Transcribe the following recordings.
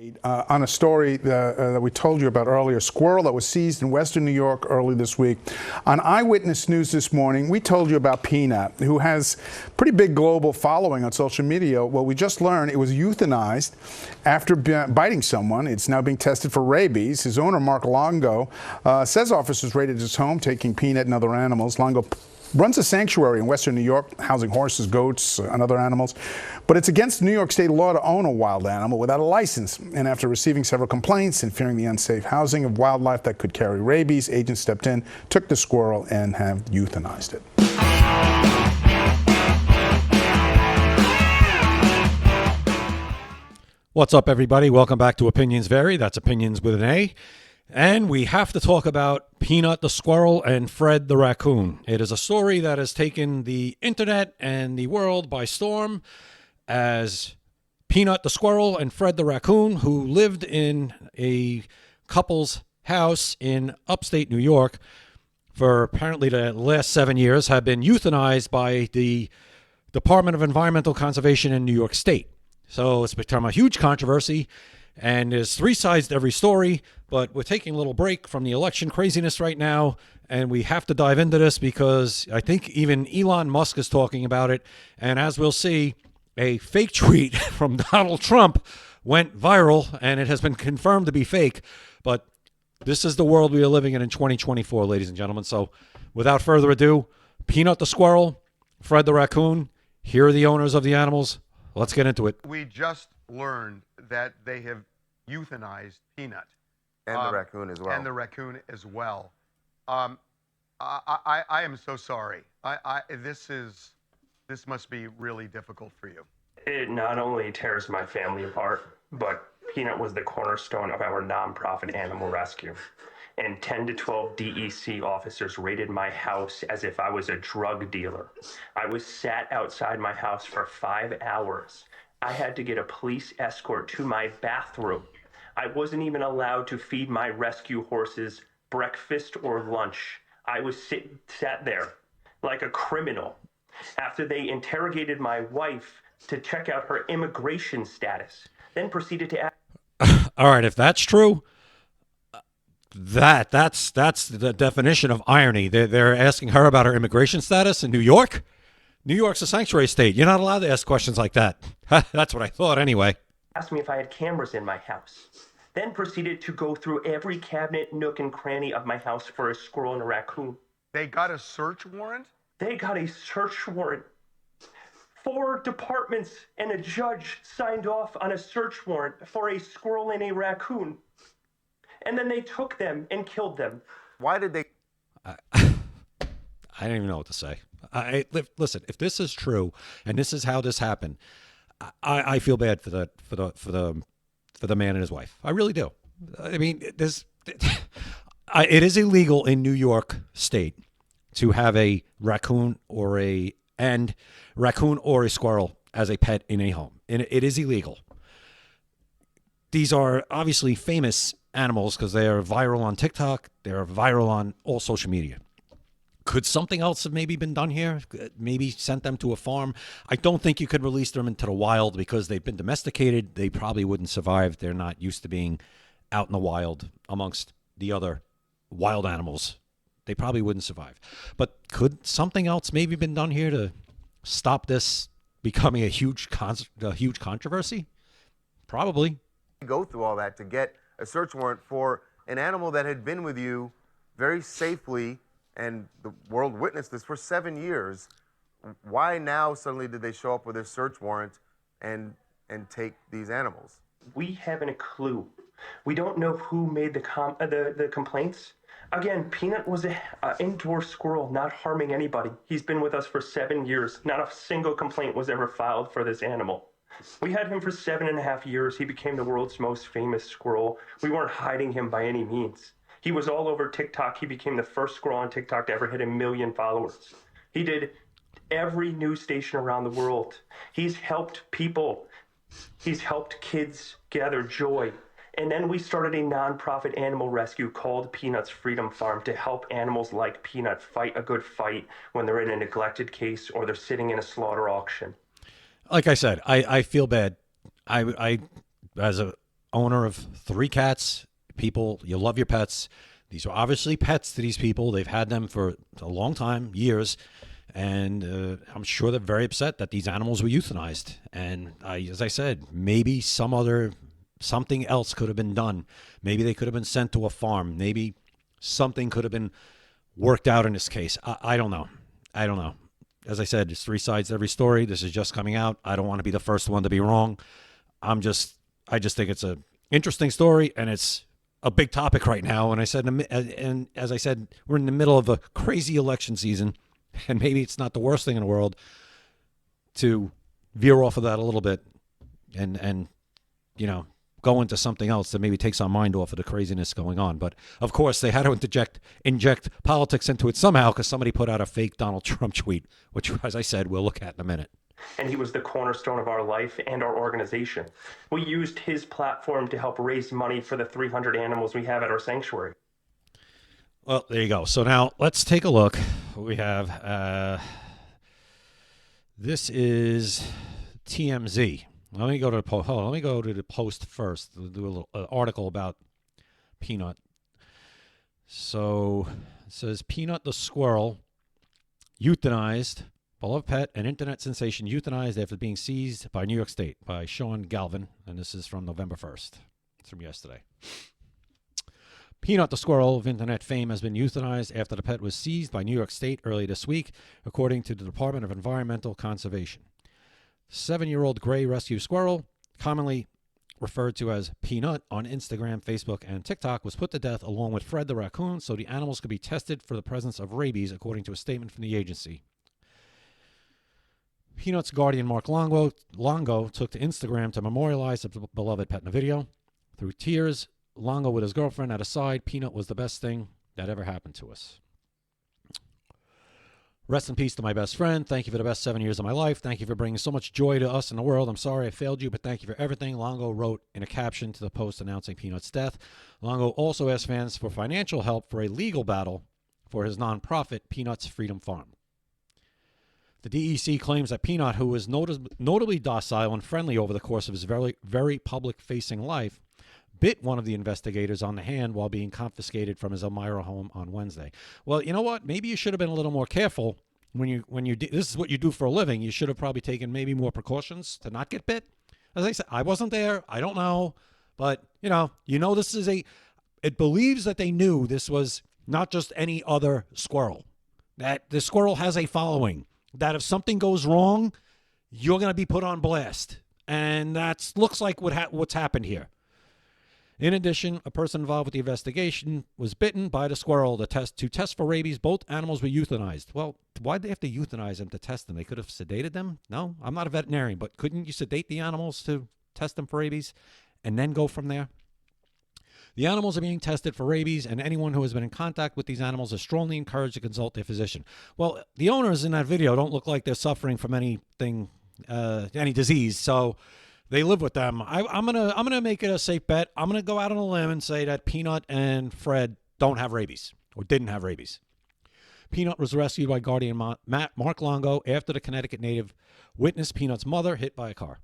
On a story that we told you about earlier, a squirrel that was seized in western New York early this week. On Eyewitness News this morning, we told you about Peanut, who has pretty big global following on social media. Well, we just learned it was euthanized after biting someone. It's now being tested for rabies. His owner, Mark Longo, says officers raided his home, taking Peanut and other animals. Longo runs a sanctuary in western New York, housing horses, goats, and other animals. But it's against New York state law to own a wild animal without a license. And after receiving several complaints and fearing the unsafe housing of wildlife that could carry rabies, agents stepped in, took the squirrel, and have euthanized it. What's up, everybody? Welcome back to Opinions Vary. That's Opinions with an A. And we have to talk about Peanut the squirrel and Fred the raccoon. It is a story that has taken the internet and the world by storm, as Peanut the squirrel and Fred the raccoon, who lived in a couple's house in upstate New York for apparently the last 7 years, have been euthanized by the Department of Environmental Conservation in New York State. So it's become a huge controversy. And there's three sides to every story, but we're taking a little break from the election craziness right now, and we have to dive into this because I think even Elon Musk is talking about it. And as we'll see, a fake tweet from Donald Trump went viral, and it has been confirmed to be fake. But this is the world we are living in 2024, ladies and gentlemen. So without further ado, Peanut the squirrel, Fred the raccoon, here are the owners of the animals. Let's get into it. We just learned that they have euthanized Peanut. And the raccoon as well. And the raccoon as well. I am so sorry. This must be really difficult for you. It not only tears my family apart, but Peanut was the cornerstone of our nonprofit animal rescue. And 10 to 12 DEC officers raided my house as if I was a drug dealer. I was sat outside my house for 5 hours. I had to get a police escort to my bathroom. I wasn't even allowed to feed my rescue horses breakfast or lunch. I was sat there like a criminal after they interrogated my wife to check out her immigration status, then proceeded to ask. All right, if that's true, that's the definition of irony. They're asking her about her immigration status in New York. New York's a sanctuary state. You're not allowed to ask questions like that. That's what I thought anyway. Asked me if I had cameras in my house. Then proceeded to go through every cabinet, nook, and cranny of my house for a squirrel and a raccoon. They got a search warrant? They got a search warrant. 4 departments and a judge signed off on a search warrant for a squirrel and a raccoon. And then they took them and killed them. Why did they? I don't even know what to say. Listen, if this is true and this is how this happened, I feel bad for the man and his wife. I really do. I mean, it is illegal in New York State to have a raccoon or a squirrel as a pet in a home. And it is illegal. These are obviously famous animals because they are viral on TikTok. They are viral on all social media. Could something else have maybe been done here? Maybe sent them to a farm? I don't think you could release them into the wild because they've been domesticated. They probably wouldn't survive. They're not used to being out in the wild amongst the other wild animals. They probably wouldn't survive. But could something else maybe been done here to stop this becoming a huge controversy? Probably. Go through all that to get a search warrant for an animal that had been with you very safely, and the world witnessed this for 7 years. Why now suddenly did they show up with a search warrant and take these animals? We haven't a clue. We don't know who made the complaints. Again, Peanut was an indoor squirrel, not harming anybody. He's been with us for 7 years. Not a single complaint was ever filed for this animal. We had him for 7.5 years. He became the world's most famous squirrel. We weren't hiding him by any means. He was all over TikTok. He became the first squirrel on TikTok to ever hit 1 million followers. He did every news station around the world. He's helped people. He's helped kids gather joy. And then we started a nonprofit animal rescue called Peanut's Freedom Farm to help animals like Peanut fight a good fight when they're in a neglected case or they're sitting in a slaughter auction. Like I said, I feel bad. I as a owner of 3 cats. People, you love your pets. These are obviously pets to these people. They've had them for a long time, years. And I'm sure they're very upset that these animals were euthanized. And as I said, maybe something else could have been done. Maybe they could have been sent to a farm. Maybe something could have been worked out in this case. I don't know. I don't know. As I said, there's 3 sides to every story. This is just coming out. I don't want to be the first one to be wrong. I just think it's a interesting story, and it's a big topic right now. And as I said, we're in the middle of a crazy election season, and maybe it's not the worst thing in the world to veer off of that a little bit and go into something else that maybe takes our mind off of the craziness going on. But of course, they had to inject politics into it somehow, because somebody put out a fake Donald Trump tweet, which, as I said, we'll look at in a minute. And he was the cornerstone of our life and our organization. We used his platform to help raise money for the 300 animals we have at our sanctuary. Well, there you go. So now let's take a look. What we have. This is TMZ. Let me go to the post. Let me go to the post first. We'll do a little article about Peanut. So it says Peanut the squirrel euthanized. Beloved pet and internet sensation euthanized after being seized by New York State by Sean Galvin. And this is from November 1st. It's from yesterday. Peanut the squirrel of internet fame has been euthanized after the pet was seized by New York State early this week, according to the Department of Environmental Conservation. 7-year-old gray rescue squirrel, commonly referred to as Peanut on Instagram, Facebook, and TikTok, was put to death along with Fred the raccoon so the animals could be tested for the presence of rabies, according to a statement from the agency. Peanut's guardian, Mark Longo, took to Instagram to memorialize the beloved pet in a video. Through tears, Longo with his girlfriend at his side, Peanut was the best thing that ever happened to us. Rest in peace to my best friend. Thank you for the best 7 years of my life. Thank you for bringing so much joy to us and the world. I'm sorry I failed you, but thank you for everything, Longo wrote in a caption to the post announcing Peanut's death. Longo also asked fans for financial help for a legal battle for his nonprofit, Peanut's Freedom Farm. The DEC claims that Peanut, who was notably docile and friendly over the course of his very, very public-facing life, bit one of the investigators on the hand while being confiscated from his Elmira home on Wednesday. Well, you know what? Maybe you should have been a little more careful when you this is what you do for a living. You should have probably taken maybe more precautions to not get bit. As I said, I wasn't there. I don't know. But, this is it believes that they knew this was not just any other squirrel, that the squirrel has a following, that if something goes wrong, you're going to be put on blast. And that looks like what's happened here. In addition, a person involved with the investigation was bitten by the squirrel to test for rabies. Both animals were euthanized. Well, why'd they have to euthanize them to test them? They could have sedated them? No, I'm not a veterinarian, but couldn't you sedate the animals to test them for rabies and then go from there? The animals are being tested for rabies, and anyone who has been in contact with these animals is strongly encouraged to consult their physician. Well, the owners in that video don't look like they're suffering from anything, any disease, so they live with them. I'm gonna make it a safe bet. I'm gonna go out on a limb and say that Peanut and Fred don't have rabies or didn't have rabies. Peanut was rescued by guardian Mark Longo after the Connecticut native witnessed Peanut's mother hit by a car.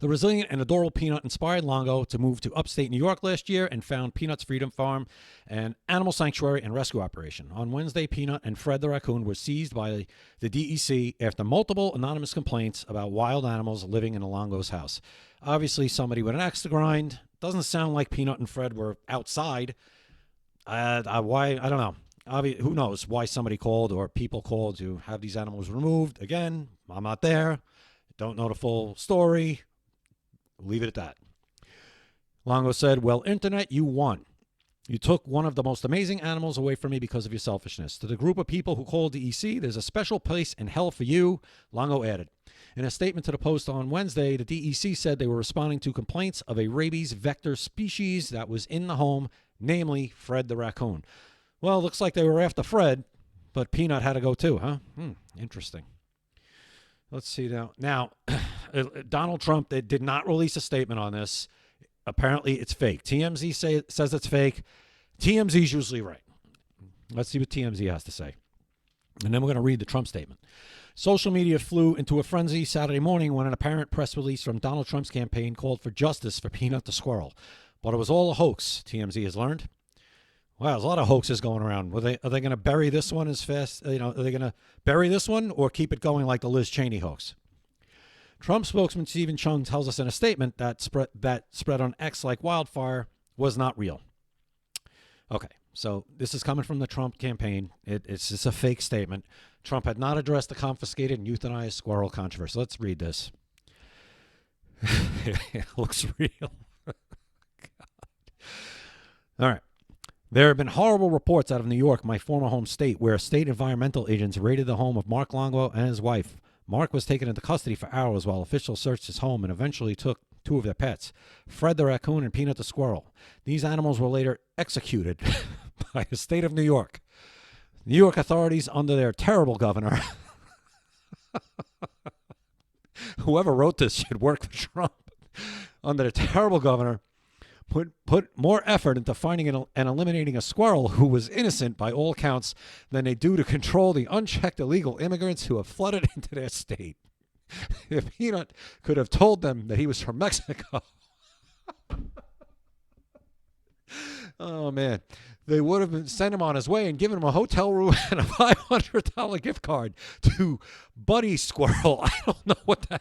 The resilient and adorable Peanut inspired Longo to move to upstate New York last year and found Peanut's Freedom Farm, an animal sanctuary and rescue operation. On Wednesday, Peanut and Fred the raccoon were seized by the DEC after multiple anonymous complaints about wild animals living in Longo's house. Obviously, somebody with an axe to grind. Doesn't sound like Peanut and Fred were outside. Why? I don't know. Who knows why somebody called or people called to have these animals removed. Again, I'm not there. Don't know the full story. Leave it at that. Longo said, "Well, Internet, you won. You took one of the most amazing animals away from me because of your selfishness. To the group of people who called DEC, there's a special place in hell for you," Longo added. In a statement to the Post on Wednesday, the DEC said they were responding to complaints of a rabies vector species that was in the home, namely Fred the raccoon. Well, looks like they were after Fred, but Peanut had to go too, huh? Interesting. Let's see now. Now, Donald Trump did not release a statement on this. Apparently, it's fake. TMZ says it's fake. TMZ's usually right. Let's see what TMZ has to say. And then we're going to read the Trump statement. Social media flew into a frenzy Saturday morning when an apparent press release from Donald Trump's campaign called for justice for Peanut the squirrel. But it was all a hoax, TMZ has learned. Wow, there's a lot of hoaxes going around. Are they going to bury this one as fast? Are they going to bury this one or keep it going like the Liz Cheney hoax? Trump spokesman Stephen Chung tells us in a statement that spread on X like wildfire was not real. Okay, so this is coming from the Trump campaign. It's just a fake statement. Trump had not addressed the confiscated and euthanized squirrel controversy. Let's read this. It looks real. All right. There have been horrible reports out of New York, my former home state, where state environmental agents raided the home of Mark Longo and his wife. Mark was taken into custody for hours while officials searched his home and eventually took two of their pets, Fred the raccoon and Peanut the squirrel. These animals were later executed by the state of New York. New York authorities, under their terrible governor, whoever wrote this should work for Trump, under the terrible governor, put more effort into finding and eliminating a squirrel who was innocent by all accounts than they do to control the unchecked illegal immigrants who have flooded into their state. If Peanut could have told them that he was from Mexico, oh man, they would have sent him on his way and given him a hotel room and a $500 gift card to Buddy Squirrel. I don't know what that.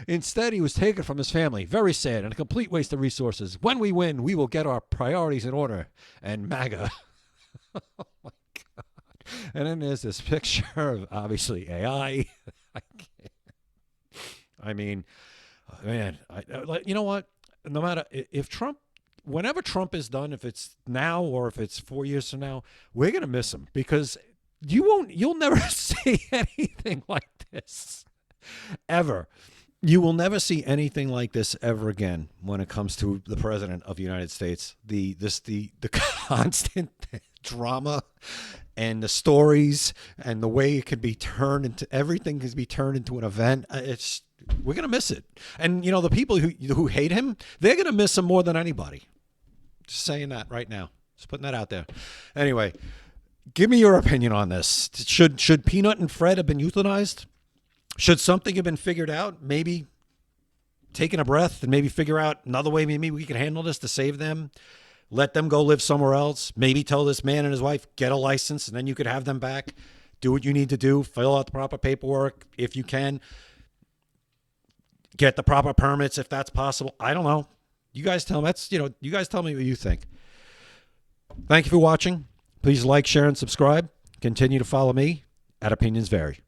Instead, he was taken from his family. Very sad and a complete waste of resources. When we win, we will get our priorities in order. And MAGA. Oh my God. And then there's this picture of obviously AI. I can't. I mean, man, you know what? No matter if Trump. Whenever Trump is done, if it's now or if it's 4 years from now, we're going to miss him because you'll never see anything like this ever. You will never see anything like this ever again when it comes to the president of the United States. The constant drama and the stories and the way it can be turned into everything can be turned into an event. We're going to miss it. And the people who hate him, they're going to miss him more than anybody. Just saying that right now. Just putting that out there. Anyway, give me your opinion on this. Should Peanut and Fred have been euthanized? Should something have been figured out? Maybe taking a breath and maybe figure out another way maybe we can handle this to save them. Let them go live somewhere else. Maybe tell this man and his wife, get a license, and then you could have them back. Do what you need to do. Fill out the proper paperwork if you can. Get the proper permits if that's possible. I don't know. You guys tell me. You guys tell me what you think. Thank you for watching. Please like, share, and subscribe. Continue to follow me at Opinions Vary.